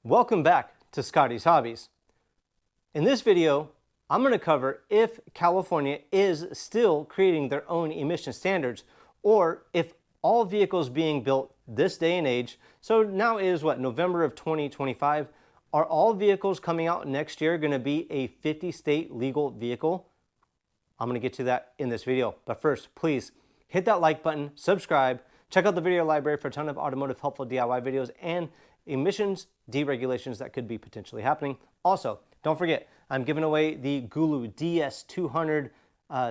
Welcome back to Scotties Hobbies. In this video, I'm going to cover if California is still creating their own emission standards, or if all vehicles being built this day and age, so now is what, November of 2025, are all vehicles coming out next year going to be a 50-state legal vehicle? I'm going to get to that in this video. But first, please hit that like button, subscribe, check out the video library for a ton of automotive helpful DIY videos and emissions deregulations that could be potentially happening. Also, don't forget, I'm giving away the Gulu DS200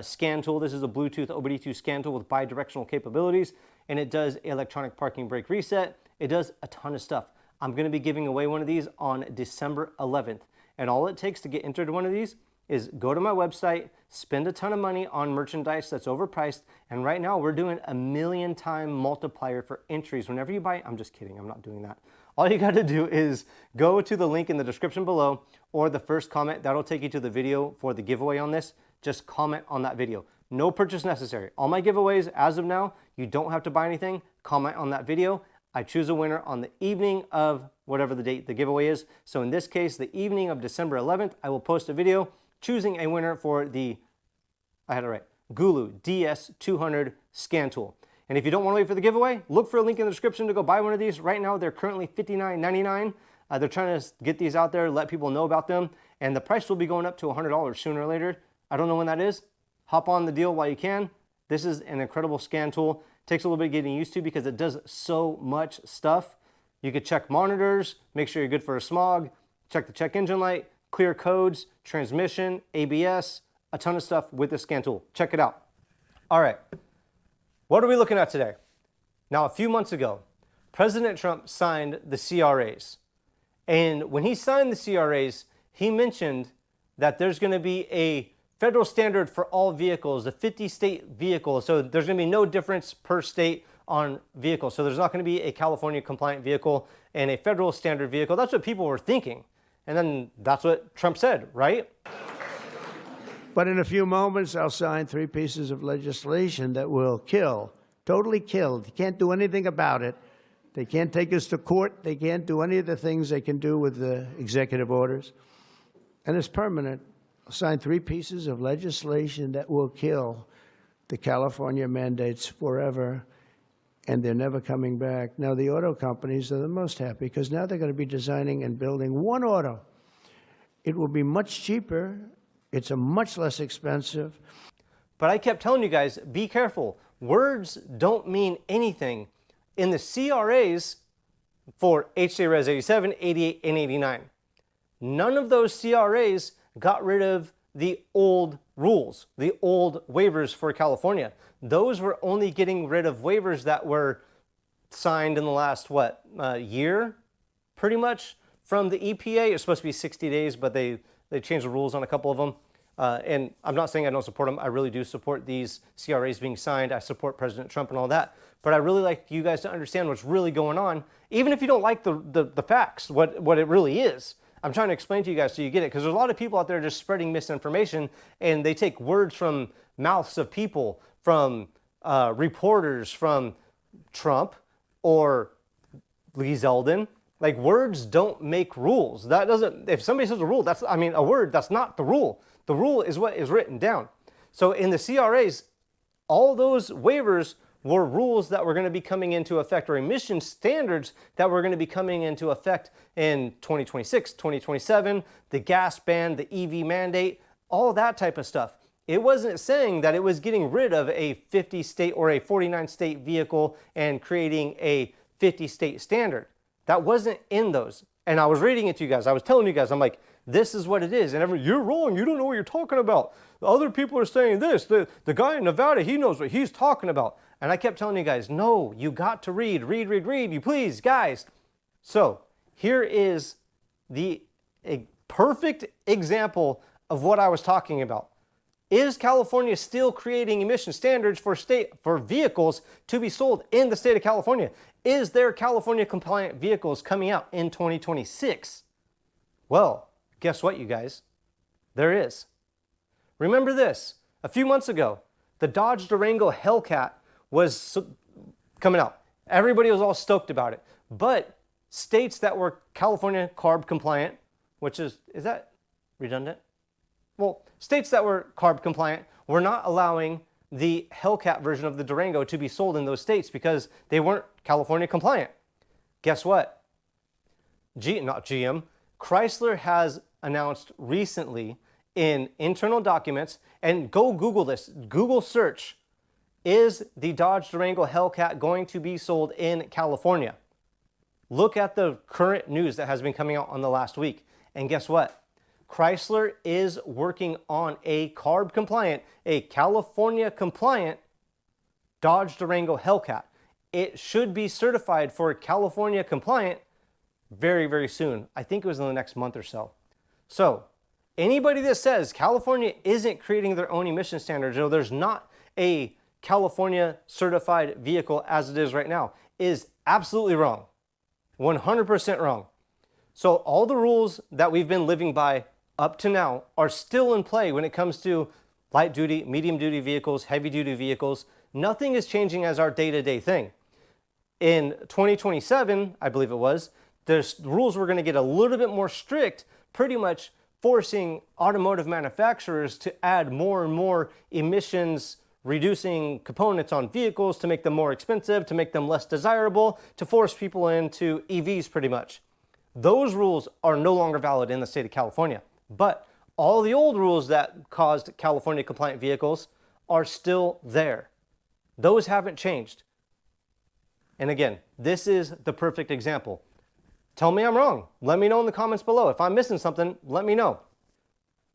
scan tool. This is a Bluetooth OBD2 scan tool with bi-directional capabilities, and it does electronic parking brake reset. It does a ton of stuff. I'm going to be giving away one of these on December 11th, and all it takes to get entered one of these is go to my website, spend a ton of money on merchandise that's overpriced, and right now we're doing a 1,000,000 time multiplier for entries whenever you buy. I'm just kidding, I'm not doing that. All you got to do is go to the link in the description below or the first comment. That'll take you to the video for the giveaway on this. Just comment on that video. No purchase necessary. All my giveaways as of now, you don't have to buy anything. Comment on that video. I choose a winner on the evening of whatever the date the giveaway is. So in this case, the evening of December 11th, I will post a video choosing a winner for the, I had it right, Gulu DS200 scan tool. And if you don't want to wait for the giveaway, look for a link in the description to go buy one of these. Right now, they're currently $59.99. They're trying to get these out there, let people know about them. And the price will be going up to $100 sooner or later. I don't know when that is. Hop on the deal while you can. This is an incredible scan tool. Takes a little bit getting used to because it does so much stuff. You could check monitors, make sure you're good for a smog, check the check engine light, clear codes, transmission, ABS, a ton of stuff with the scan tool. Check it out. All right. What are we looking at today? Now, a few months ago, President Trump signed the CRAs. And when he signed the CRAs, he mentioned that there's going to be a federal standard for all vehicles, a 50-state vehicle. So there's going to be no difference per state on vehicles. So there's not going to be a California compliant vehicle and a federal standard vehicle. That's what people were thinking. And then that's what Trump said, right? But in a few moments, I'll sign 3 pieces of legislation that will kill, totally kill. You can't do anything about it. They can't take us to court. They can't do any of the things they can do with the executive orders. And it's permanent. I'll sign 3 pieces of legislation that will kill the California mandates forever, and they're never coming back. Now, the auto companies are the most happy because now they're going to be designing and building one auto. It will be much cheaper. It's a much less expensive. But I kept telling you guys, be careful. Words don't mean anything. In the CRAs for HJ Res 87, 88, and 89, none of those CRAs got rid of the old rules, the old waivers for California. Those were only getting rid of waivers that were signed in the last, year, pretty much, from the EPA. It's supposed to be 60 days, but they changed the rules on a couple of them. And I'm not saying I don't support them. I really do support these CRAs being signed. I support President Trump and all that. But I really like you guys to understand what's really going on, even if you don't like the facts, what it really is. I'm trying to explain to you guys so you get it, because there's a lot of people out there just spreading misinformation, and they take words from mouths of people, from reporters, from Trump or Lee Zeldin. Like, words don't make rules. That doesn't, if somebody says a rule, a word, that's not the rule. The rule is what is written down. So in the CRAs, all those waivers were rules that were going to be coming into effect, or emission standards that were going to be coming into effect in 2026, 2027, the gas ban, the EV mandate, all that type of stuff. It wasn't saying that it was getting rid of a 50-state or a 49-state vehicle and creating a 50-state standard. That wasn't in those. And I was reading it to you guys. I was telling you guys, I'm like, this is what it is. And everyone, you're wrong. You don't know what you're talking about. The other people are saying this. The guy in Nevada, he knows what he's talking about. And I kept telling you guys, no, you got to read, you please, guys. So here is a perfect example of what I was talking about. Is California still creating emission standards for vehicles to be sold in the state of California? Is there California compliant vehicles coming out in 2026? Well, guess what, you guys? There is. Remember this, a few months ago, the Dodge Durango Hellcat was coming out. Everybody was all stoked about it. But states that were California CARB compliant, which is that redundant? Well, states that were CARB compliant were not allowing the Hellcat version of the Durango to be sold in those states because they weren't California compliant. Guess what? Not GM, Chrysler has announced recently in internal documents, and go Google this, Google search, is the Dodge Durango Hellcat going to be sold in California? Look at the current news that has been coming out on the last week. And guess what? Chrysler is working on a CARB compliant, a California compliant Dodge Durango Hellcat. It should be certified for California compliant very, very soon. I think it was in the next month or so. So anybody that says California isn't creating their own emission standards, or there's not a California certified vehicle as it is right now, is absolutely wrong. 100% wrong. So all the rules that we've been living by up to now are still in play when it comes to light duty, medium duty vehicles, heavy duty vehicles. Nothing is changing as our day-to-day thing. In 2027, I believe it was, the rules were going to get a little bit more strict, pretty much forcing automotive manufacturers to add more and more emissions reducing components on vehicles to make them more expensive, to make them less desirable, to force people into EVs pretty much. Those rules are no longer valid in the state of California. But all the old rules that caused California compliant vehicles are still there. Those haven't changed. And again, this is the perfect example. Tell me I'm wrong. Let me know in the comments below. If I'm missing something, let me know.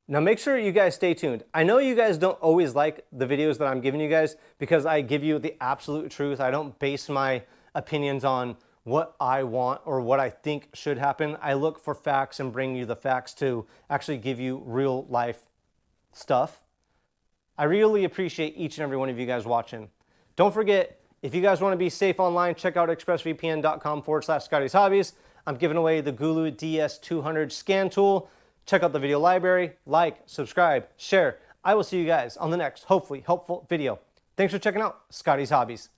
Now make sure you guys stay tuned. I know you guys don't always like the videos that I'm giving you guys because I give you the absolute truth. I don't base my opinions on what I want or what I think should happen. I look for facts and bring you the facts to actually give you real life stuff. I really appreciate each and every one of you guys watching. Don't forget, if you guys want to be safe online, check out expressvpn.com/Scotties Hobbies. I'm giving away the Gulu DS200 scan tool. Check out the video library, like, subscribe, share. I will see you guys on the next, hopefully helpful video. Thanks for checking out Scotties Hobbies.